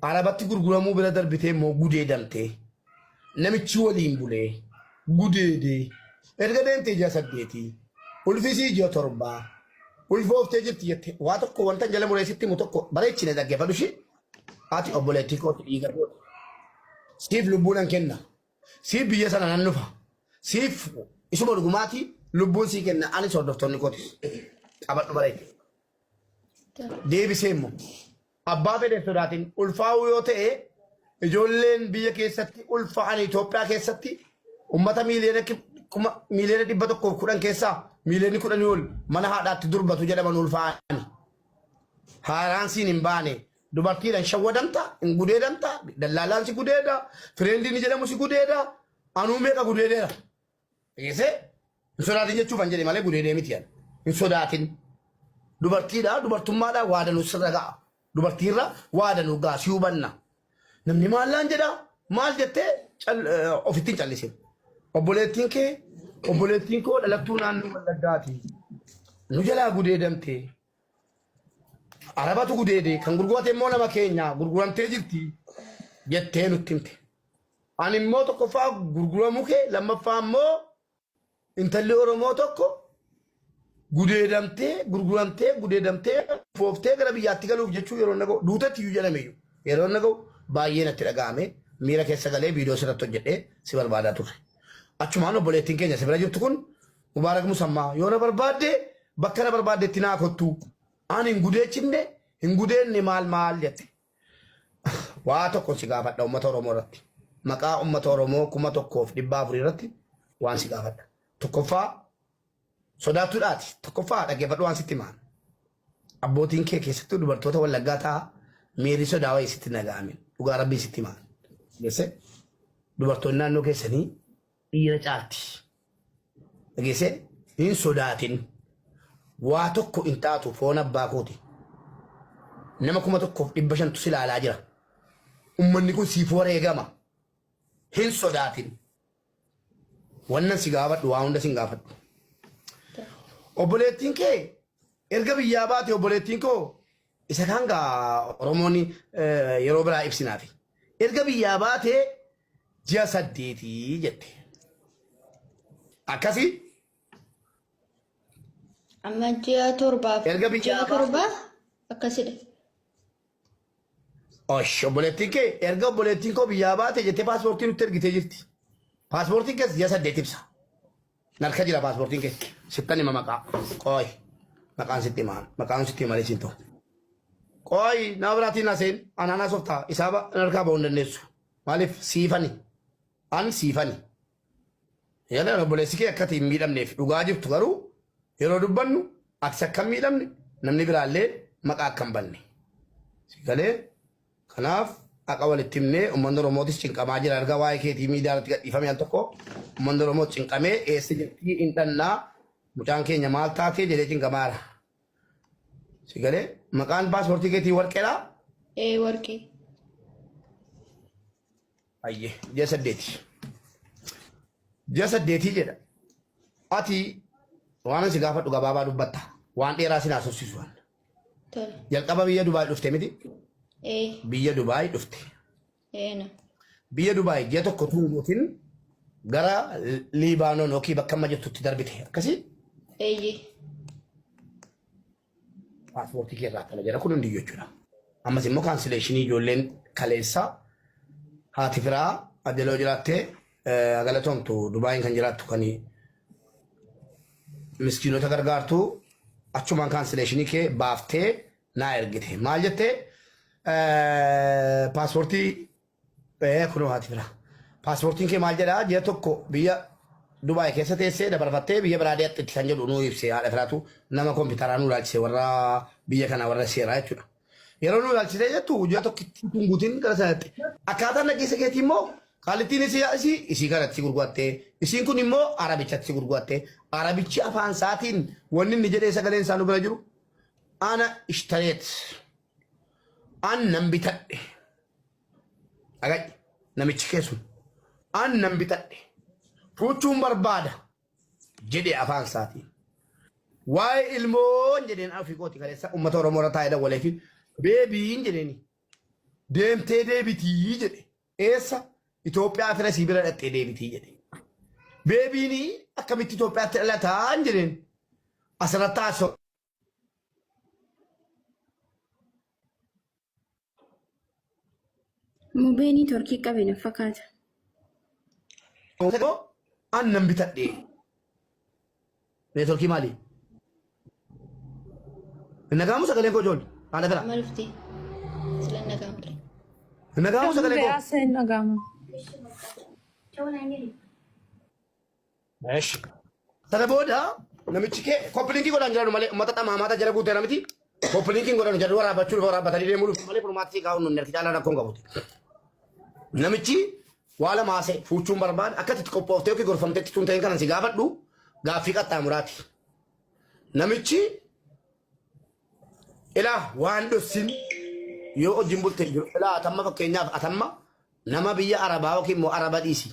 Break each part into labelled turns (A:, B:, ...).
A: arabatti gurguramuu bira darbitee immoo gudeedamtee namichi waliin bulee gudeedee erga deemtee ji'a 8 ulfisii ji'a 7 ulfooftee jirti jette waa tokko wanta jala mureessitti mu tokko bareechine dhaggeeffadhu shi ati obboleettii kooti dhiiga kooti siif lubbuudhaan kenna siif biyya sana nan dhufa siif isuma dhugumaati lubbuun sii kenna ani hordoftoonni kooti qabadhu bareeche deebisee immoo abbaa fedhe sodaatiin ulfaa'uu yoo ta'e ijoolleen biyya keessatti ulfaa'an Itoophiyaa keessatti ummata miiliyoona 110 keessaa miiliyoona 10 ol mana haadhaatti durbatu jedhaman ulfaa'an haaraan siin hin baane dubartiidhaan shawwadamta hin gudeedamta dallaalaan si gudeeda fireendiin jedhamu si gudeeda anuu meeqa gudeedeera eesse hin sodaatin jechuuf an jedhe malee gudeedee miti yan hin sodaatin dubartiidha dubartummaadha waadanuu sirra ga'a dubartiirra waadanuu ga'a si hubanna namni maallaan jedha maal jettee ofittiin callisin obboleettiin koo dhalattuu naannoo Wallaggaati nu jalaa gudeedamte arabatu gudeede kan gurgurate immoo nama keenya gurguramtee jirti jettee nutti himte ani immoo tokkoffaa gurguramuu kee lammaffaa immoo intalli Oromoo tokko gudeedamtee fooftee gara biyyaatti galuuf jechuu yeroo naga'u duutatti iyyuu jedhameyyuu yeroo naga'u baay'ee natti dhaga'ame miira keessa galee viidiyoo sirratti hojjedhee si barbaadaa ture. Achumaan obboleettiin keenya si bira jirtu kun Mubaarak Musammaa yoo na barbaadde bakka na barbaaddetti naa kottu ani hin gudeenne maal jette. Waa tokko si gaafadha uummata Oromoo irratti maqaa uummata Oromoo 1,400 irratti waan si gaafadha. Tokkoffaa sodaattuudhaati tokkoffaa dhaggeeffadhu waan sitti himaan abbootiin kee keessattuu dubartoota Wallaggaa ta'a miirri sodaa wayii sitti naga'amin dhugaa rabbii sitti himaan dhageesse dubartoonni naannoo keessanii dhiira caalti dhageesse hin sodaatin waa tokko hin taatu foon abbaa kooti nama 1,500 si ilaalaa jira ummanni kun siif wareegama hin sodaatin wannan si gaafadhu waa hunda si gaafadhu. Obboleettiin kee erga biyyaa baate obboleettiin koo isa kan gaa Oromoonni yeroo biraa ibsinaafi erga biyyaa baate ji'a 8 jette akkasi
B: amma ji'a 7
A: erga biyyaa
B: 7 akkasidha.
A: Obboleettiin kee erga obboleettiin koo biyyaa baate jettee paaspoortii nutti ergitee jirti paaspoortiin keessa ji'a 8 ibsa. Narka jira paaspoortiin kee sittan hima maqaa qooyi maqaan sitti himaan maqaan sitti himalee siin ta'u qooyi nama biraatiin aseen anaanaas of ta'a isaa narkaa ba'uu hin dandeessu maaliif siifani an siifani yaada obboleessi kee akkati hin miidhamneef dhugaa jirtu garuu yeroo dubbannu ati akka hin miidhamne namni biraallee maqaa akka hin banne galee kanaaf akka walitti himnee uummanni Oromootis cinqamaa jira argaa waa'ee keetii miidiyaa irratti gadhiifame al tokko uummanni Oromoo cinqamee eessa jirtii hin dhannaa mucaan keenya maal taatee jedhee cinqamaara. Si galee maqaan paaspoortii keetii warqeedha?
B: Warqee.
A: Ayyee ji'a 8. Ji'a 8 jedha. Ati waan si gaafadhu gabaabaa dubbatta waan dheeraa si naasofsiisu waan. Jalqaba biyya Dubaay dhufte miti? Biyya Dubaay dhufte. Biyya Dubaay ji'a tokko tuutiin gara Libaanoon yookiin bakka amma jirtutti darbite akkasii? Paaspoortii keerraa kana jira kun hundi jechuudha. Ammas immoo kaansileeshinii ijoolleen kaleessaa haati firaa addeloo jiraattee galatoomtu Dubaayin kan jiraattu kan miskiinota gargaartu achumaan kaansileeshinii kee baaftee naa ergite. Maal jettee paaspoortii kunoo haati firaa. Paaspoortiin kee maal jedhaa ji'a tokko biyya Dubaay keessa teessee dabarfattee biyya biraa deetti kan jedhu nuu ibsee haadha firaatu nama kompiitaraan nuu ilaalchisee warra biyya kanaa warra seeraa jechuudha. Yeroo nuu ilaalchisee jettu ji'a tokkitti tunguutiin gara sanatti. Akkaataan dhageessa keetii immoo qaalittiin isii kanatti gurgurattee isiin kun immoo arabichatti gurgurattee arabichi afaan isaatiin wanni inni jedhee sagaleen isaa nu bira jiru ana ishtareet an nan bitadhe. Agai namichi keessuun an nan bitadhe. Fuuchuun barbaada jedhee afaan isaatiin. Waa'ee ilmoon jedheen Afrikooti kaleessa uummata Oromoo irra taa'ee dawwalee fi beebiin jedheeni. deemtee deebitii jedhe eessa Itoophiyaa fira siibira dhattee deebitii jedhe beebiini akkamitti Itoophiyaatti dhalataan jedheen asirratti haasoo
B: Mubeni Turkii qabeen fakkaata.
A: annan bitadhe Turkii maali nagaamu sagaleen koo jool haala fira
B: Malufti. Sila nagaamu.
A: nagaamu sagaleen koo
C: Sen nagaamu.
A: Mesh. Sana booda namichi kee koppiliinkii godhan jiran malee uummata xamaamaata jala guutee namiti koppiliinkiin godhan jiran waraabachuu waraabbatanii deemuu malee furmaattii kaa'uun nuti erga caalaa rakkoon qabuuti. Namichi waa lama haasee fuuchuun barbaada akkasitti qophooftee yookiin gorfamteetti tun ta'een kanan si gaafadhu gaaffii qaxxaamuraati. Namichi ilaa waan dhossin yoo hojiin bultee jiru ilaa atamma fakkeenyaaf atamma nama biyya arabaa yookiin immoo araba dhiisi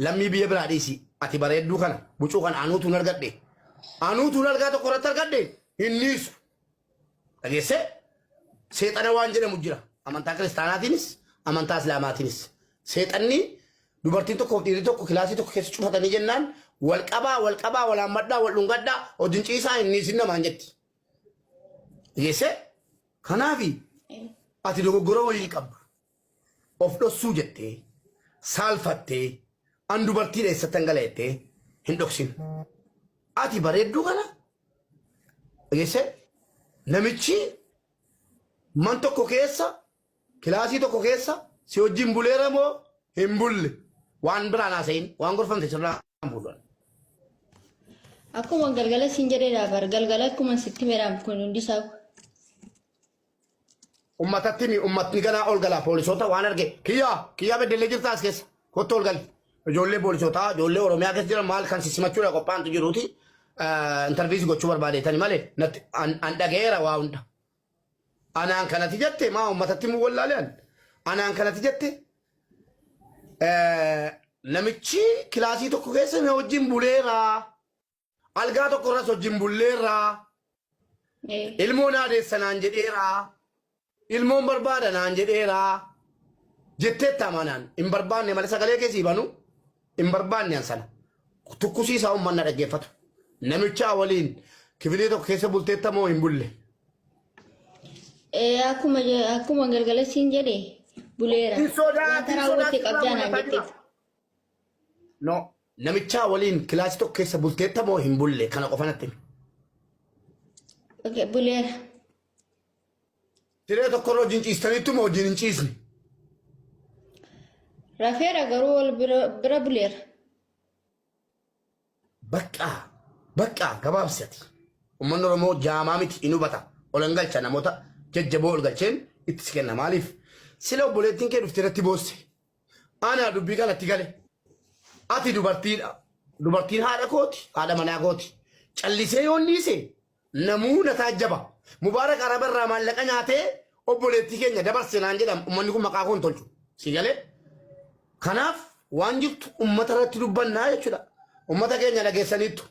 A: lammii biyya biraa dhiisi ati bareedduu kana bucuu kana anuutuun argadhe anuutuun argaa tokko irratti argadhe hin niisu dhageesse seexana waan jedhamu jira amantaa kiristaanaatiinis amantaa islaamaatiinis seexanni dubartiin tokkoof dhiirri tokko kilaasii tokko keessa cufatanii jennaan wal qabaa wal hammadhaa wal dhungadhaa hojiin ciisaa hin niisin namaan jetti dhageesse kanaafi ati dogoggora waliin qabdu of dhossuu jettee saalfattee an dubartii dheessatti hangalayettee hin dhoksin. Ati bareedduu kana dhageesse namichi man tokko keessa kilaasii tokko keessa si wajjin buleera moo hin bulle waan biraan haasa'in waan gorfamte sirraa hin bullan.
B: Akkuma galgala siin jedhee dhaabar galgala akkuma sitti meedhaam kun hundi isaa.
A: Ummatni ganaa ol galaa poolisoota waan arge kiyyaa beddellee jirta as keessa kottu ol gali ijoollee poolisootaa ijoollee oromiyaa keessa jiran maal kan simachuudha qophaa'antu jiruuti intarviisii gochuu barbaadeetani malee an dhageera waa hunda anaan kanati jette maa ummatatti mu wallaaleen anaan kanati jette namichi kilaasii tokko keessa na wajjin buleeraa algaa tokko irras wajjin bulleerraa ilmoo naadeessanaan jedheeraa ilmoon barbaada naan jedheeraa jetteetta amanaan hin barbaanne malee sagalee keessii banu hin barbaanne an sana tukkusiisaa uummanna dhaggeeffatu namicha waliin kifilee tokko keessa bulteetta moo hin bulle.
B: Akkuma galgala siin jedhee buleera. Wanta raawwatte qabdaa naan jetteef.
A: No namicha waliin kilaasii tokko keessa bulteetta moo hin bulle kana qofa natti.
B: Buleera.
A: Siree tokko irra wajjin ciistaniittu moo wajjin hin ciisne.
B: Rafeera garuu wal bira buleera.
A: Bakka gabaabsati. Uummanni Oromoo jaamaa miti in hubata. Ol galcha namoota jajjaboo ol galcheen itti si kenna maaliif sila obboleettiin kee dhuftee irratti boosse. Anaa dubbii kanatti gale. Ati dubartiidha. Dubartiin haadha kooti. Haadha manaa kooti. Callisee yoon dhiise namuu na taajjaba. Mubaarak arabarraa maallaqa nyaatee obboleettii keenya dabarse naan jedhamu uummanni kun maqaa koon tolchu. Si galee. Kanaaf waan jirtu uummata irratti dubbannaa jechuudha. Uummata keenya dhageessaniittu.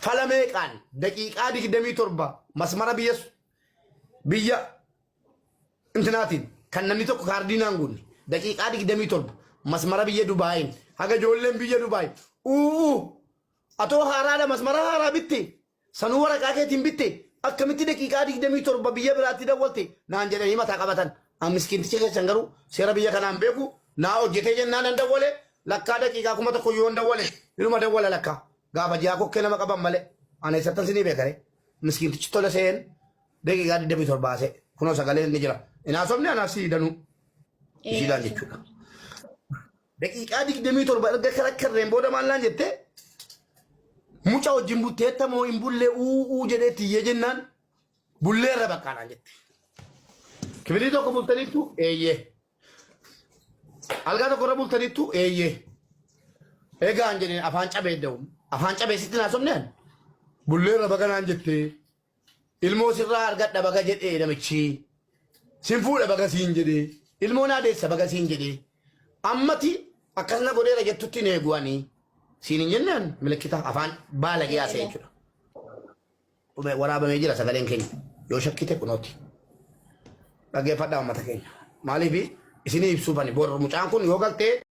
A: Fala meeqaan daqiiqaa 27 masmara biyya intinaatiin kan namni tokko kaardii naan guunne daqiiqaa 27 masmara biyya Dubaayin haga ijoolleen biyya Dubaay atoo haaraadha masmara haaraa bitte sanuu waraqaa keetiin bitte akkamitti daqiiqaa 27 biyya biraatti dawwalte naan jedhanii mataa qabatan an miskiinticha keessan garuu seera biyya kanaan beeku naa hojjetee jennaan an dawwale lakkaa daqiiqaa 1000 yoo dawwale ilma dawwala lakkaa gaafa ji'a kokkee nama qaban malee ana isattan sinii beekare miskiintichi tola seen daqiiqaa 27 baase kunoo sagaleen ni jira inaasofni anaaf si danuu ishiidhaan jechuudha. Daqiiqaa 27 erga karakkarreen booda maallaan jettee mucaa wajjin butteetta moo hin bullee jedhee tiyyee jennaan bullee irra baqqaanaan jette. Kibilii tokko bultaniittu eeyyee. Algaa tokko irra bultaniittu eeyyee. Egaan jedheen afaan cabee da'u. Afaan cabee sitti naasofneen bullee irra baqanaan jettee ilmoo sirraa argadha baga jedhee namichi sin fuudha baga siin jedhee ilmoo naadeessa baga siin jedhee ammati akkasuma godheera jettutti ni eeguwanii siin hin jennaan milikkita afaan baala giyaasa jechuudha. Waraabamee jira sagaleen keenya yoo shakkite kunooti dhaggeeffadhaa uummata keenya. maaliif isinii ibsuu bani bor mucaan kun yoo galtee